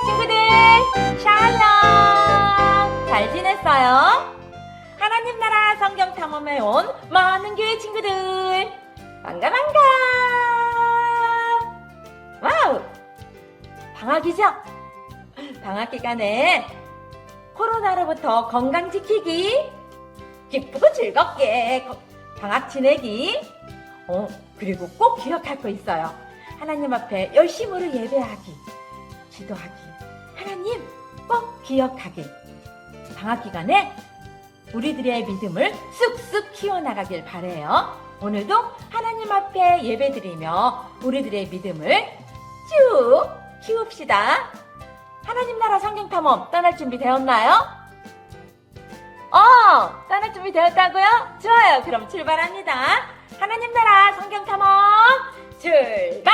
친구들, 샬롬! 잘 지냈어요? 하나님 나라 성경 탐험에 온 많은 교회 친구들, 반가! 와우! 방학이죠? 방학 기간에 코로나로부터 건강 지키기, 기쁘고 즐겁게 방학 지내기, 그리고 꼭 기억할 거 있어요. 하나님 앞에 열심으로 예배하기, 기도하기, 하나님 꼭 기억하기. 방학 기간에 우리들의 믿음을 쑥쑥 키워나가길 바라요. 오늘도 하나님 앞에 예배드리며 우리들의 믿음을 쭉 키웁시다. 하나님 나라 성경 탐험 떠날 준비 되었나요? 떠날 준비 되었다고요? 좋아요. 그럼 출발합니다. 하나님 나라 성경 탐험 출발!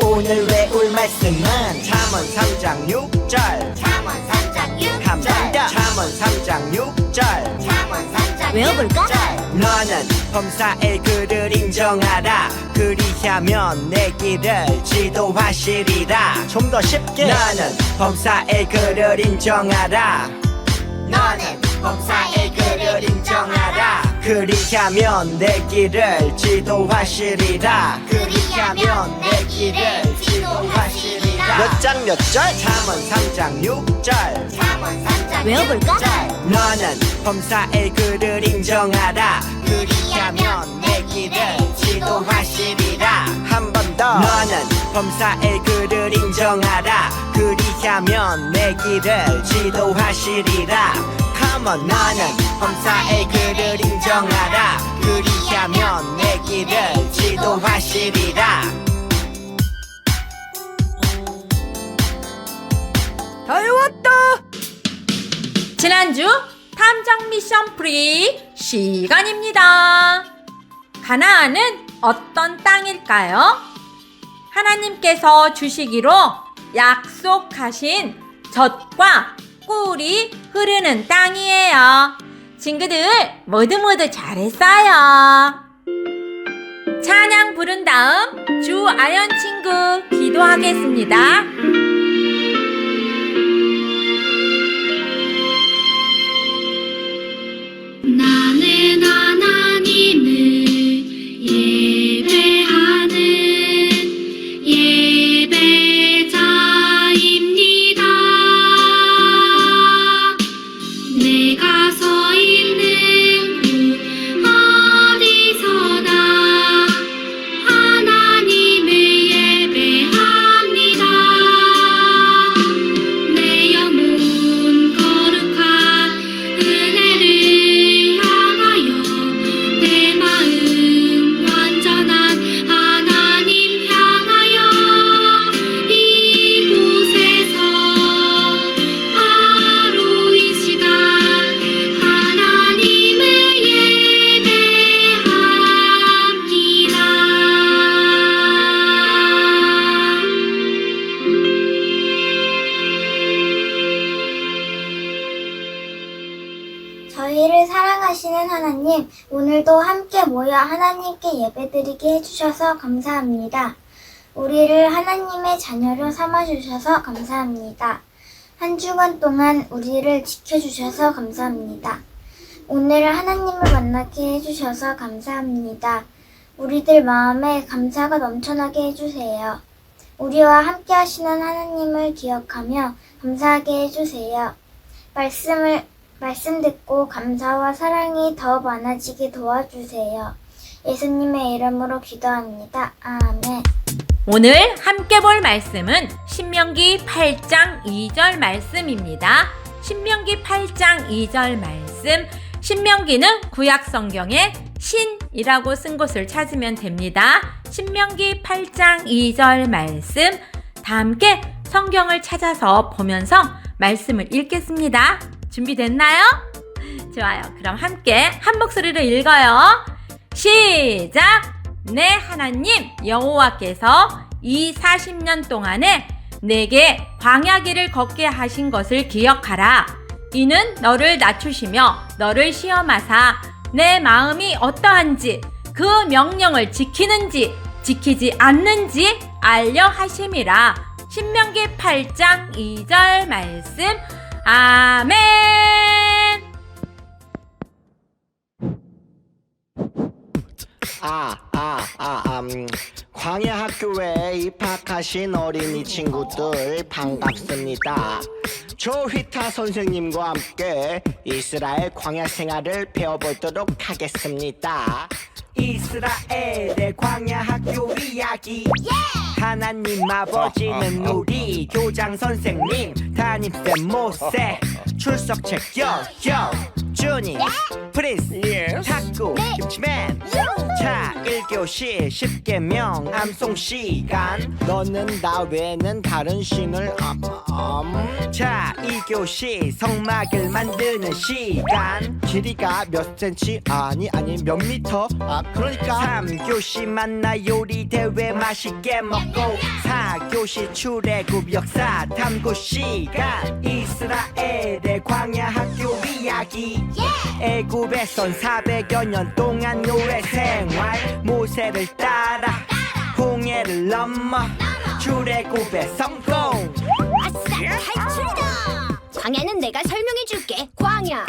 오늘 외울 말씀은 잠언 3장 6절 잠언 3장 6절 한 번 더 잠언 3장 6절 잠언 3장 외워볼까? 6절 너는 범사의 그를 인정하라 그리하면 내 길을 지도하시리라. 좀 더 쉽게 너는 범사의 그를 인정하라 너는 범사의 그를 인정하라 그리하면 내 길을 지도하시리라. 그리하면 내 길을 지도하시리라. 몇 장 몇 절? 잠언 3장 6절 잠언 3장 외워볼까? 6절 너는 범사의 그를 인정하라 그리하면 내 길을 지도하시리라. 한 번 더 너는 범사의 그를 인정하라 그리하면 내 길을 지도하시리라. Come on 너는 범사의 그를 인정하라 그리하면 내 길을 지도하시리라. 다 외웠다! 지난주 탐정 미션 프리 시간입니다. 가나안은 어떤 땅일까요? 하나님께서 주시기로 약속하신 젖과 꿀이 흐르는 땅이에요. 친구들 모두 잘했어요. 찬양 부른 다음 주아연 친구 기도하겠습니다. 나는 하나님을 예배하는 예배자입니다. 내가 서 있는 곳 어디서나 하나님을 예배합니다. 내 영혼 거룩한 은혜를 향하여 내 마음 완전한 하나님 향하여 이곳에서 바로 이 시간 하나님을 예배합니다. 저희를 사랑하시는 하나님, 오늘도 함께 모여 하나님께 예배드리게 해주셔서 감사합니다. 우리를 하나님의 자녀로 삼아주셔서 감사합니다. 한 주간 동안 우리를 지켜주셔서 감사합니다. 오늘 하나님을 만나게 해주셔서 감사합니다. 우리들 마음에 감사가 넘쳐나게 해주세요. 우리와 함께 하시는 하나님을 기억하며 감사하게 해주세요. 말씀 듣고 감사와 사랑이 더 많아지게 도와주세요. 예수님의 이름으로 기도합니다. 아멘. 오늘 함께 볼 말씀은 신명기 8장 2절 말씀입니다. 신명기 8장 2절 말씀. 신명기는 구약 성경에 신이라고 쓴 곳을 찾으면 됩니다. 신명기 8장 2절 말씀. 다 함께 성경을 찾아서 보면서 말씀을 읽겠습니다. 준비됐나요? 좋아요. 그럼 함께 한 목소리로 읽어요. 시작! 내 하나님 여호와께서 이 40년 동안에 내게 광야길을 걷게 하신 것을 기억하라. 이는 너를 낮추시며 너를 시험하사 내 마음이 어떠한지 그 명령을 지키는지 지키지 않는지 알려 하심이라. 신명기 8장 2절 말씀. 아멘. 광야 학교에 입학하신 어린이 친구들 반갑습니다. 조휘타 선생님과 함께 이스라엘 광야 생활을 배워보도록 하겠습니다. 이스라엘의 광야 학교 이야기. 하나님 아버지는 우리 교장 선생님, 담임쌤 모세, 출석책 여 주님, 프린스, 탁구, 김치맨. 자, 1교시 10개명 암송 시간. 너는 나 외에는 다른 신을 자, 2교시 성막을 만드는 시간. 길이가 몇 센치? 아니 몇 미터? 그러니까 3교시 만나 요리 대회 맛있게 먹고. 4교시 출애굽 역사 탐구 시간. 이스라엘의 광야 학교 이야기. 애굽에선 400여 년 동안 노예 생활. 모세를 따라 홍해를 넘어 출애굽의 성공. 아싸 탈출이다. 광야는 내가 설명해줄게. 광야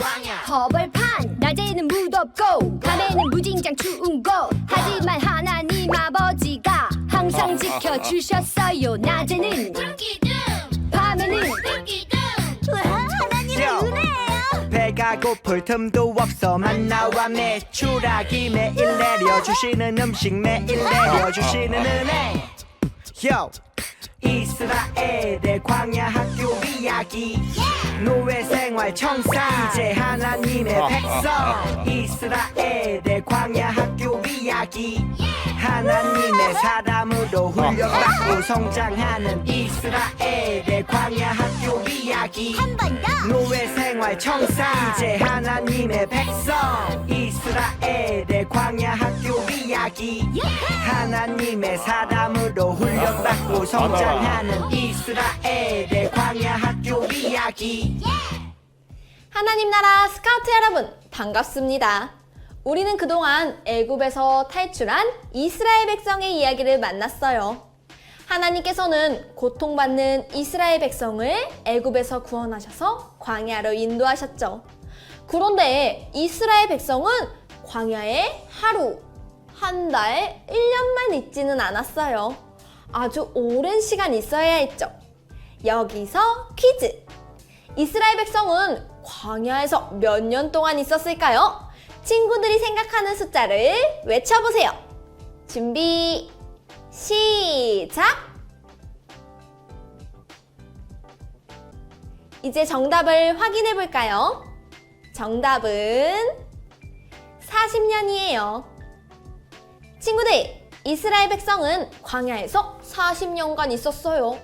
허벌판. 낮에는 무덥고 밤에는 무진장 추운 곳. 하지만 하나님 아버지가 항상 지켜주셨어요. 낮에는 밤에는 하나님의 은혜예요. 배가 고플 틈도 없어. 만나와 메추라기 매일 내려주시는 음식, 매일 내려주시는 은혜. 이스라엘의 광야 학교 이야기. 노예 생활 청산 이제 하나님의 백성. 이스라엘의 광야 학교 이야기. 하나님의 사람으로 훈련받고 성장하는 이스라엘의 광야 학교 이야기. 한 번 더. 노예 생활 청산 이제 하나님의 백성. 이스라엘의 광야 학교 이야기. 하나님의 사람으로 훈련받고 성장하는 이스라엘의 광야 학교 이야기. 하나님 나라 스카우트 여러분 반갑습니다. 우리는 그동안 애굽에서 탈출한 이스라엘 백성의 이야기를 만났어요. 하나님께서는 고통받는 이스라엘 백성을 애굽에서 구원하셔서 광야로 인도하셨죠. 그런데 이스라엘 백성은 광야에 하루, 한 달, 1년만 있지는 않았어요. 아주 오랜 시간 있어야 했죠. 여기서 퀴즈! 이스라엘 백성은 광야에서 몇 년 동안 있었을까요? 친구들이 생각하는 숫자를 외쳐보세요. 준비, 시작! 이제 정답을 확인해 볼까요? 정답은 40년이에요. 친구들, 이스라엘 백성은 광야에서 40년간 있었어요.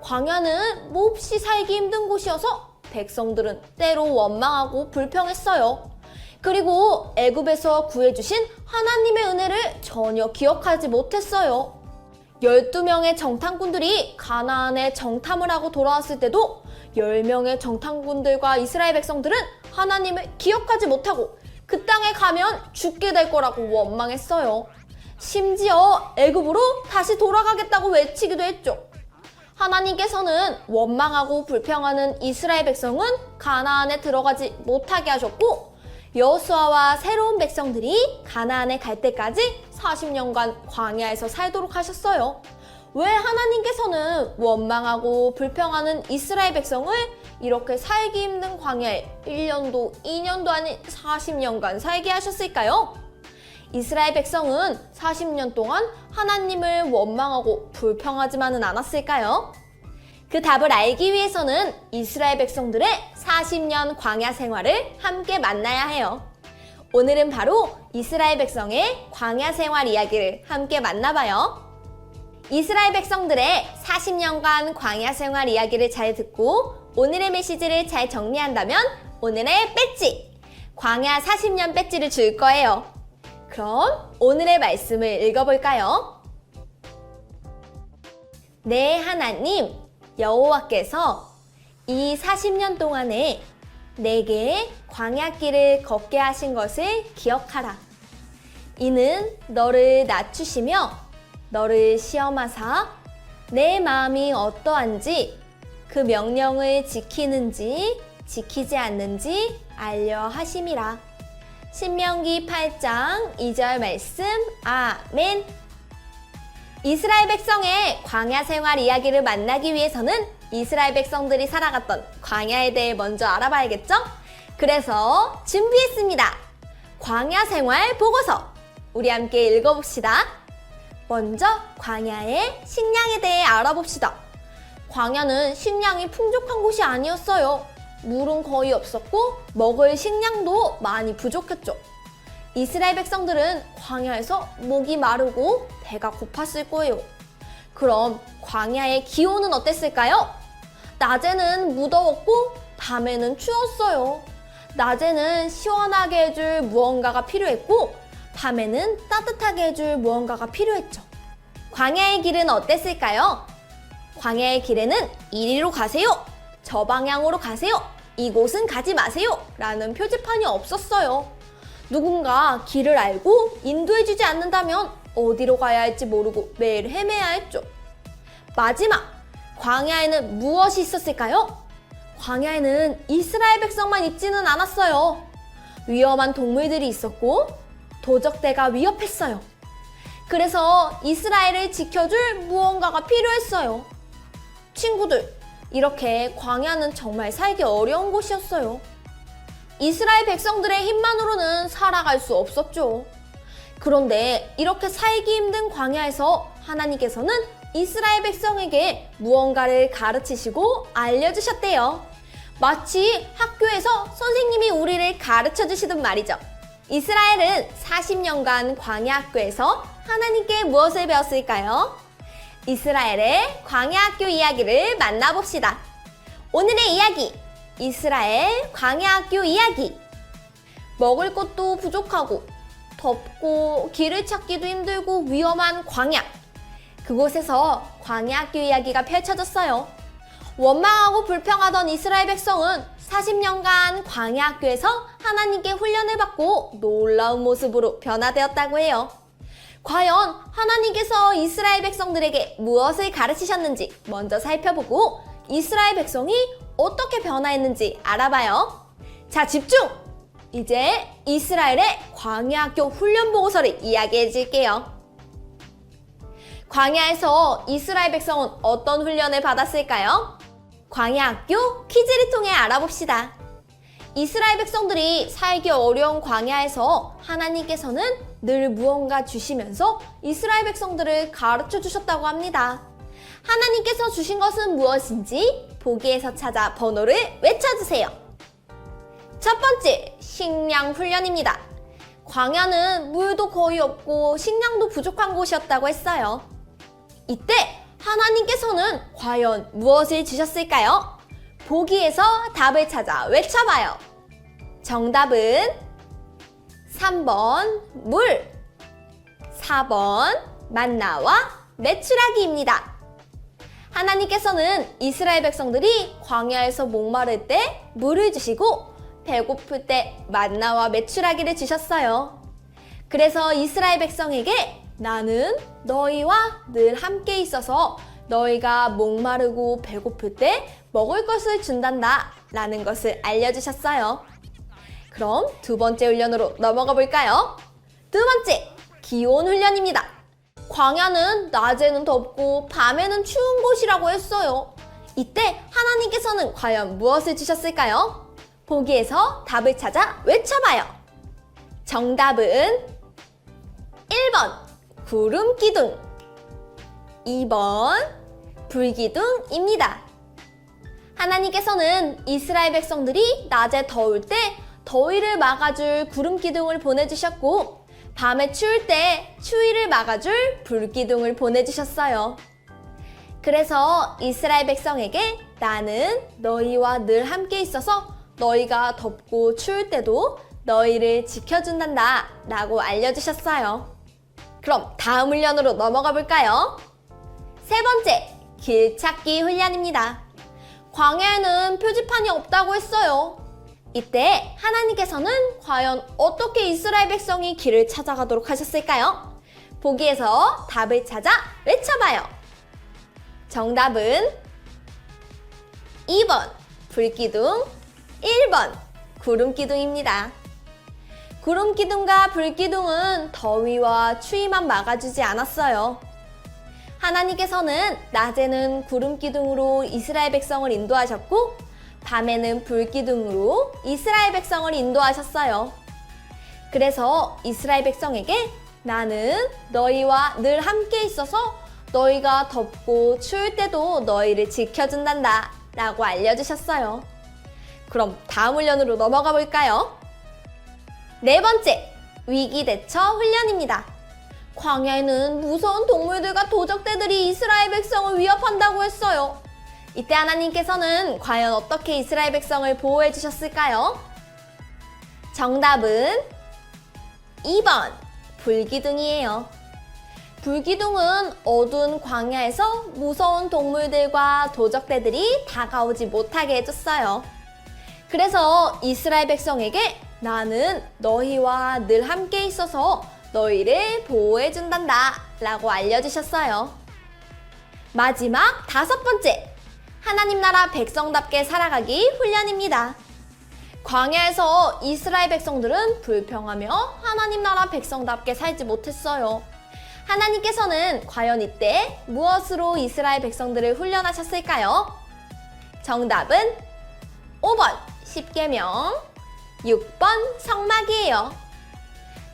광야는 몹시 살기 힘든 곳이어서 백성들은 때로 원망하고 불평했어요. 그리고 애굽에서 구해주신 하나님의 은혜를 전혀 기억하지 못했어요. 12명의 정탐꾼들이 가나안에 정탐을 하고 돌아왔을 때도 10명의 정탐꾼들과 이스라엘 백성들은 하나님을 기억하지 못하고 그 땅에 가면 죽게 될 거라고 원망했어요. 심지어 애굽으로 다시 돌아가겠다고 외치기도 했죠. 하나님께서는 원망하고 불평하는 이스라엘 백성은 가나안에 들어가지 못하게 하셨고, 여호수아와 새로운 백성들이 가나안에 갈 때까지 40년간 광야에서 살도록 하셨어요. 왜 하나님께서는 원망하고 불평하는 이스라엘 백성을 이렇게 살기 힘든 광야에 1년도 2년도 아닌 40년간 살게 하셨을까요? 이스라엘 백성은 40년 동안 하나님을 원망하고 불평하지만은 않았을까요? 그 답을 알기 위해서는 이스라엘 백성들의 40년 광야 생활을 함께 만나야 해요. 오늘은 바로 이스라엘 백성의 광야 생활 이야기를 함께 만나봐요. 이스라엘 백성들의 40년간 광야 생활 이야기를 잘 듣고 오늘의 메시지를 잘 정리한다면 오늘의 배지, 광야 40년 배지를 줄 거예요. 그럼 오늘의 말씀을 읽어볼까요? 내 하나님 여호와께서 이 40년 동안에 내게 광야길을 걷게 하신 것을 기억하라. 이는 너를 낮추시며 너를 시험하사 내 마음이 어떠한지 그 명령을 지키는지 지키지 않는지 알려 하심이라. 신명기 8장 2절 말씀. 아멘. 이스라엘 백성의 광야 생활 이야기를 만나기 위해서는 이스라엘 백성들이 살아갔던 광야에 대해 먼저 알아봐야겠죠? 그래서 준비했습니다. 광야 생활 보고서. 우리 함께 읽어봅시다. 먼저 광야의 식량에 대해 알아봅시다. 광야는 식량이 풍족한 곳이 아니었어요. 물은 거의 없었고 먹을 식량도 많이 부족했죠. 이스라엘 백성들은 광야에서 목이 마르고 배가 고팠을 거예요. 그럼 광야의 기온은 어땠을까요? 낮에는 무더웠고 밤에는 추웠어요. 낮에는 시원하게 해줄 무언가가 필요했고 밤에는 따뜻하게 해줄 무언가가 필요했죠. 광야의 길은 어땠을까요? 광야의 길에는 이리로 가세요, 저 방향으로 가세요, 이곳은 가지 마세요 라는 표지판이 없었어요. 누군가 길을 알고 인도해주지 않는다면 어디로 가야 할지 모르고 매일 헤매야 했죠. 마지막, 광야에는 무엇이 있었을까요? 광야에는 이스라엘 백성만 있지는 않았어요. 위험한 동물들이 있었고 도적대가 위협했어요. 그래서 이스라엘을 지켜줄 무언가가 필요했어요. 친구들, 이렇게 광야는 정말 살기 어려운 곳이었어요. 이스라엘 백성들의 힘만으로는 살아갈 수 없었죠. 그런데 이렇게 살기 힘든 광야에서 하나님께서는 이스라엘 백성에게 무언가를 가르치시고 알려주셨대요. 마치 학교에서 선생님이 우리를 가르쳐 주시던 말이죠. 이스라엘은 40년간 광야 학교에서 하나님께 무엇을 배웠을까요? 이스라엘의 광야 학교 이야기를 만나봅시다. 오늘의 이야기, 이스라엘 광야 학교 이야기. 먹을 것도 부족하고 덥고 길을 찾기도 힘들고 위험한 광야. 그곳에서 광야 학교 이야기가 펼쳐졌어요. 원망하고 불평하던 이스라엘 백성은 40년간 광야 학교에서 하나님께 훈련을 받고 놀라운 모습으로 변화되었다고 해요. 과연 하나님께서 이스라엘 백성들에게 무엇을 가르치셨는지 먼저 살펴보고 이스라엘 백성이 어떻게 변화했는지 알아봐요. 자, 집중! 이제 이스라엘의 광야 학교 훈련 보고서를 이야기해 줄게요. 광야에서 이스라엘 백성은 어떤 훈련을 받았을까요? 광야 학교 퀴즈를 통해 알아봅시다. 이스라엘 백성들이 살기 어려운 광야에서 하나님께서는 늘 무언가 주시면서 이스라엘 백성들을 가르쳐 주셨다고 합니다. 하나님께서 주신 것은 무엇인지 보기에서 찾아 번호를 외쳐주세요. 첫 번째, 식량 훈련입니다. 광야는 물도 거의 없고 식량도 부족한 곳이었다고 했어요. 이때 하나님께서는 과연 무엇을 주셨을까요? 보기에서 답을 찾아 외쳐봐요. 정답은 3번 물, 4번 만나와 메추라기입니다. 하나님께서는 이스라엘 백성들이 광야에서 목마를 때 물을 주시고 배고플 때 만나와 메추라기를 주셨어요. 그래서 이스라엘 백성에게 나는 너희와 늘 함께 있어서 너희가 목마르고 배고플 때 먹을 것을 준단다 라는 것을 알려주셨어요. 그럼 두 번째 훈련으로 넘어가 볼까요? 두 번째, 기온 훈련입니다. 광야는 낮에는 덥고 밤에는 추운 곳이라고 했어요. 이때 하나님께서는 과연 무엇을 주셨을까요? 보기에서 답을 찾아 외쳐봐요. 정답은 1번 구름 기둥, 2번 불기둥입니다. 하나님께서는 이스라엘 백성들이 낮에 더울 때 더위를 막아줄 구름 기둥을 보내주셨고 밤에 추울 때 추위를 막아줄 불기둥을 보내주셨어요. 그래서 이스라엘 백성에게 나는 너희와 늘 함께 있어서 너희가 덥고 추울 때도 너희를 지켜준단다 라고 알려주셨어요. 그럼 다음 훈련으로 넘어가 볼까요? 세 번째, 길 찾기 훈련입니다. 광야에는 표지판이 없다고 했어요. 이때 하나님께서는 과연 어떻게 이스라엘 백성이 길을 찾아가도록 하셨을까요? 보기에서 답을 찾아 외쳐봐요. 정답은 2번 불기둥, 1번 구름기둥입니다. 구름기둥과 불기둥은 더위와 추위만 막아주지 않았어요. 하나님께서는 낮에는 구름기둥으로 이스라엘 백성을 인도하셨고 밤에는 불기둥으로 이스라엘 백성을 인도하셨어요. 그래서 이스라엘 백성에게 나는 너희와 늘 함께 있어서 너희가 덥고 추울 때도 너희를 지켜준단다 라고 알려주셨어요. 그럼 다음 훈련으로 넘어가 볼까요? 네 번째, 위기대처 훈련입니다. 광야에는 무서운 동물들과 도적대들이 이스라엘 백성을 위협한다고 했어요. 이때 하나님께서는 과연 어떻게 이스라엘 백성을 보호해 주셨을까요? 정답은 2번 불기둥이에요. 불기둥은 어두운 광야에서 무서운 동물들과 도적대들이 다가오지 못하게 해줬어요. 그래서 이스라엘 백성에게 나는 너희와 늘 함께 있어서 너희를 보호해준단다 라고 알려주셨어요. 마지막 5번째, 하나님 나라 백성답게 살아가기 훈련입니다. 광야에서 이스라엘 백성들은 불평하며 하나님 나라 백성답게 살지 못했어요. 하나님께서는 과연 이때 무엇으로 이스라엘 백성들을 훈련하셨을까요? 정답은 5번 십계명, 6번 성막이에요.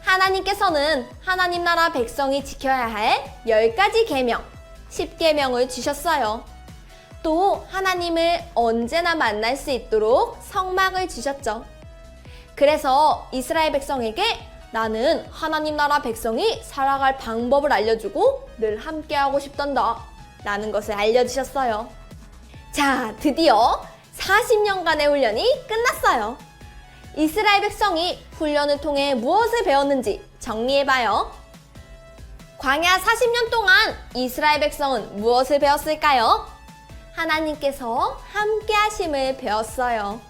하나님께서는 하나님 나라 백성이 지켜야 할 10가지 계명, 10계명을 주셨어요. 또 하나님을 언제나 만날 수 있도록 성막을 주셨죠. 그래서 이스라엘 백성에게 나는 하나님 나라 백성이 살아갈 방법을 알려주고 늘 함께하고 싶단다 라는 것을 알려주셨어요. 자, 드디어 40년간의 훈련이 끝났어요. 이스라엘 백성이 훈련을 통해 무엇을 배웠는지 정리해봐요. 광야 40년 동안 이스라엘 백성은 무엇을 배웠을까요? 하나님께서 함께 하심을 배웠어요.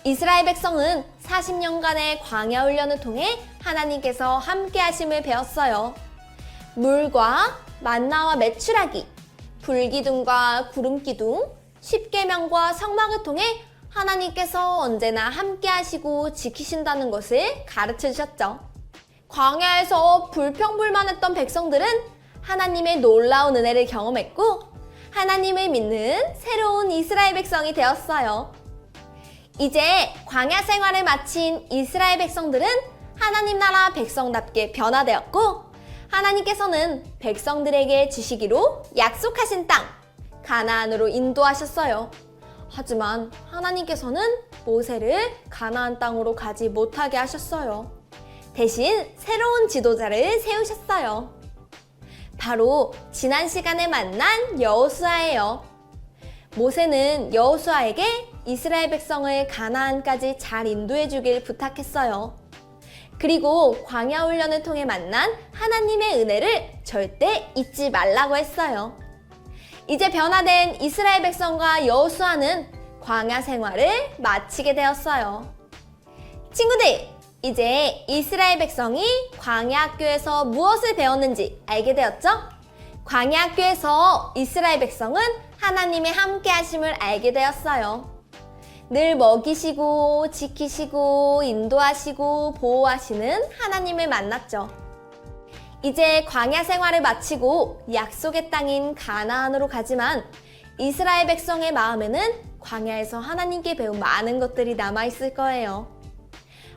이스라엘 백성은 40년간의 광야 훈련을 통해 하나님께서 함께 하심을 배웠어요. 물과 만나와 메추라기, 불기둥과 구름기둥, 십계명과 성막을 통해 하나님께서 언제나 함께 하시고 지키신다는 것을 가르쳐 주셨죠. 광야에서 불평불만했던 백성들은 하나님의 놀라운 은혜를 경험했고 하나님을 믿는 새로운 이스라엘 백성이 되었어요. 이제 광야 생활을 마친 이스라엘 백성들은 하나님 나라 백성답게 변화되었고 하나님께서는 백성들에게 주시기로 약속하신 땅 가나안으로 인도하셨어요. 하지만 하나님께서는 모세를 가나안 땅으로 가지 못하게 하셨어요. 대신 새로운 지도자를 세우셨어요. 바로 지난 시간에 만난 여호수아예요. 모세는 여호수아에게 이스라엘 백성을 가나안까지 잘 인도해 주길 부탁했어요. 그리고 광야 훈련을 통해 만난 하나님의 은혜를 절대 잊지 말라고 했어요. 이제 변화된 이스라엘 백성과 여호수아는 광야 생활을 마치게 되었어요. 친구들, 이제 이스라엘 백성이 광야 학교에서 무엇을 배웠는지 알게 되었죠? 광야 학교에서 이스라엘 백성은 하나님의 함께 하심을 알게 되었어요. 늘 먹이시고 지키시고 인도하시고 보호하시는 하나님을 만났죠. 이제 광야 생활을 마치고 약속의 땅인 가나안으로 가지만 이스라엘 백성의 마음에는 광야에서 하나님께 배운 많은 것들이 남아있을 거예요.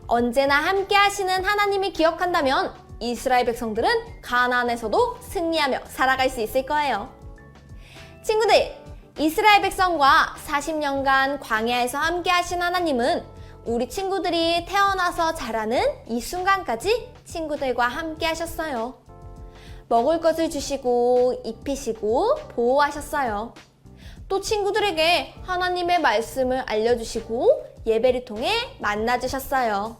언제나 함께 하시는 하나님을 기억한다면 이스라엘 백성들은 가나안에서도 승리하며 살아갈 수 있을 거예요. 친구들, 이스라엘 백성과 40년간 광야에서 함께 하신 하나님은 우리 친구들이 태어나서 자라는 이 순간까지 친구들과 함께 하셨어요. 먹을 것을 주시고 입히시고 보호하셨어요. 또 친구들에게 하나님의 말씀을 알려주시고 예배를 통해 만나주셨어요.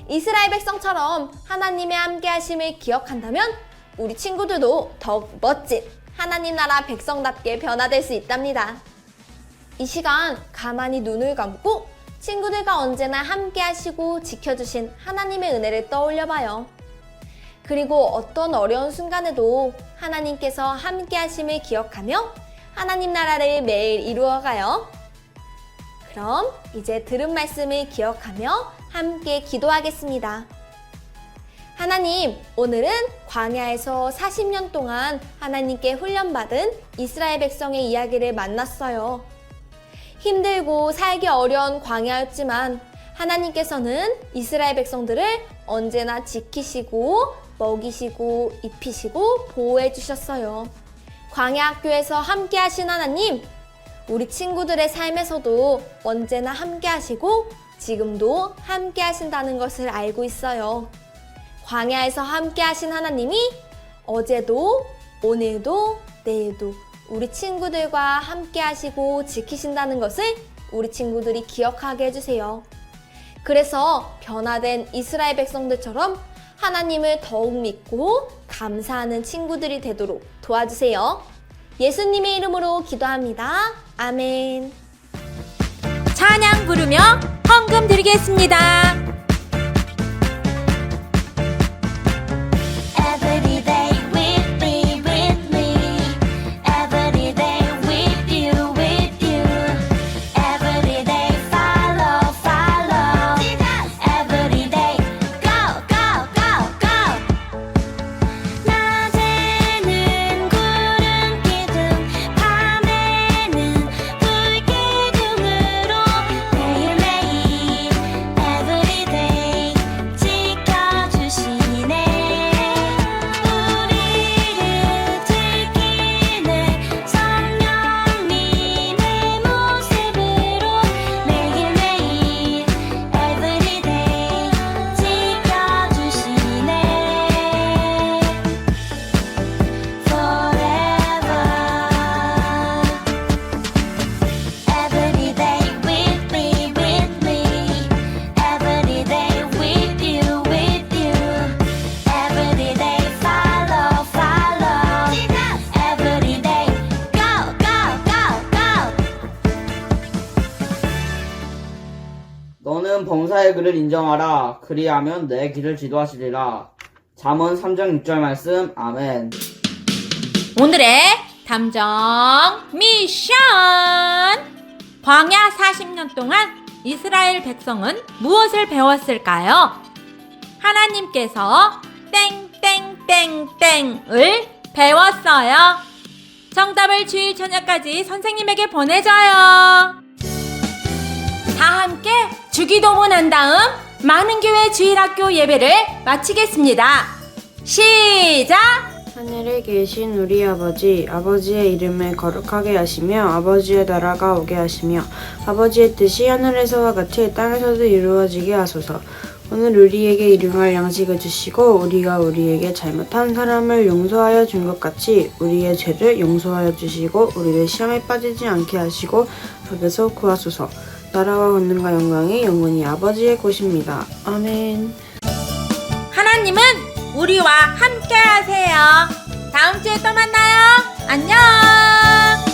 이스라엘 백성처럼 하나님의 함께 하심을 기억한다면 우리 친구들도 더욱 멋진 하나님 나라 백성답게 변화될 수 있답니다. 이 시간 가만히 눈을 감고 친구들과 언제나 함께 하시고 지켜주신 하나님의 은혜를 떠올려봐요. 그리고 어떤 어려운 순간에도 하나님께서 함께 하심을 기억하며 하나님 나라를 매일 이루어가요. 그럼 이제 들은 말씀을 기억하며 함께 기도하겠습니다. 하나님, 오늘은 광야에서 40년 동안 하나님께 훈련받은 이스라엘 백성의 이야기를 만났어요. 힘들고 살기 어려운 광야였지만 하나님께서는 이스라엘 백성들을 언제나 지키시고 먹이시고 입히시고 보호해 주셨어요. 광야 학교에서 함께 하신 하나님, 우리 친구들의 삶에서도 언제나 함께 하시고 지금도 함께 하신다는 것을 알고 있어요. 광야에서 함께 하신 하나님이 어제도 오늘도 내일도 우리 친구들과 함께 하시고 지키신다는 것을 우리 친구들이 기억하게 해주세요. 그래서 변화된 이스라엘 백성들처럼 하나님을 더욱 믿고 감사하는 친구들이 되도록 도와주세요. 예수님의 이름으로 기도합니다. 아멘. 찬양 부르며 헌금 드리겠습니다. Every day with me. Every day with you. Every day follow. Every day go. 낮에는 구름 기둥, 밤에는 불 기둥으로 매일매일 Every day 지켜주시네. 우리를 지키는 성령님의 모습으로 매일매일 Every day 지켜주시네. Forever. Every day with me. Every day with you. Every day follow. Every day go. 너는 범사의 글을 인정하라. 그리하면 내 길을 지도하시리라. 잠언 3장 6절 말씀. 아멘. 오늘의 탐정 미션! 광야 40년 동안 이스라엘 백성은 무엇을 배웠을까요? 하나님께서 땡땡땡땡을 배웠어요. 정답을 주일 저녁까지 선생님에게 보내줘요. 다 함께 주기도문 한 다음 많은교회 주일학교 예배를 마치겠습니다. 시작! 하늘에 계신 우리 아버지, 아버지의 이름을 거룩하게 하시며 아버지의 나라가 오게 하시며 아버지의 뜻이 하늘에서와 같이 땅에서도 이루어지게 하소서. 오늘 우리에게 일용할 양식을 주시고 우리가 우리에게 잘못한 사람을 용서하여 준 것 같이 우리의 죄를 용서하여 주시고 우리를 시험에 빠지지 않게 하시고 악에서 구하소서. 나라와 권능과 영광이 영원히 아버지의 것입니다. 아멘. 하나님은 우리와 함께 하세요. 다음 주에 또 만나요. 안녕!